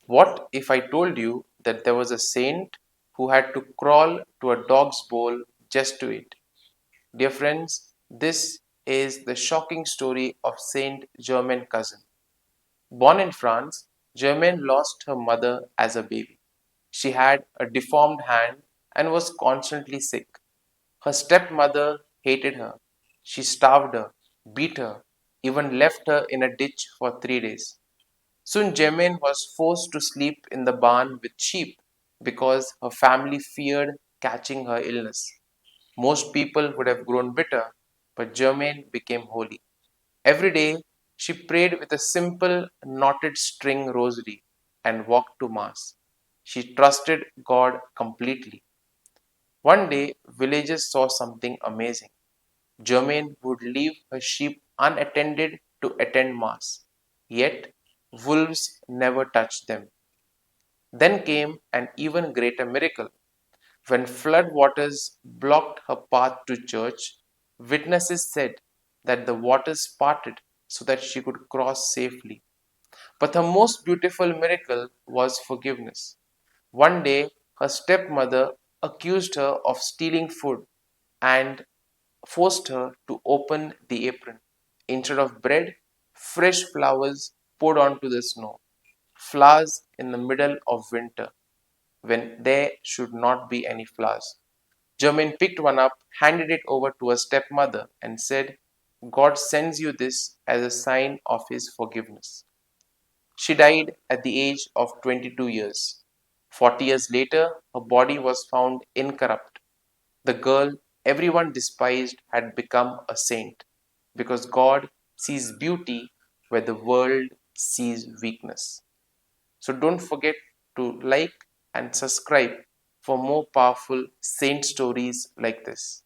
What if I told you that there was a saint who had to crawl to a dog's bowl just to eat? Dear friends, this is the shocking story of Saint Germaine Cousin. Born in France, Germaine lost her mother as a baby. She had a deformed hand and was constantly sick. Her stepmother hated her. She starved her, beat her, even left her in a ditch for 3 days. Soon Germaine was forced to sleep in the barn with sheep because her family feared catching her illness. Most people would have grown bitter, but Germaine became holy. Every day she prayed with a simple knotted string rosary and walked to Mass. She trusted God completely. One day, villagers saw something amazing. Germaine would leave her sheep unattended to attend Mass, yet wolves never touched them. Then came an even greater miracle. When floodwaters blocked her path to church, witnesses said that the waters parted so that she could cross safely. But her most beautiful miracle was forgiveness. One day, her stepmother accused her of stealing food and forced her to open the apron. Instead of bread, fresh flowers poured onto the snow. Flowers in the middle of winter when there should not be any flowers. Germaine picked one up, handed it over to her stepmother, and said, God sends you this as a sign of his forgiveness. She died at the age of 22 years. 40 years later, her body was found incorrupt. The girl everyone despised had become a saint because God sees beauty where the world sees weakness. So don't forget to like and subscribe for more powerful saint stories like this.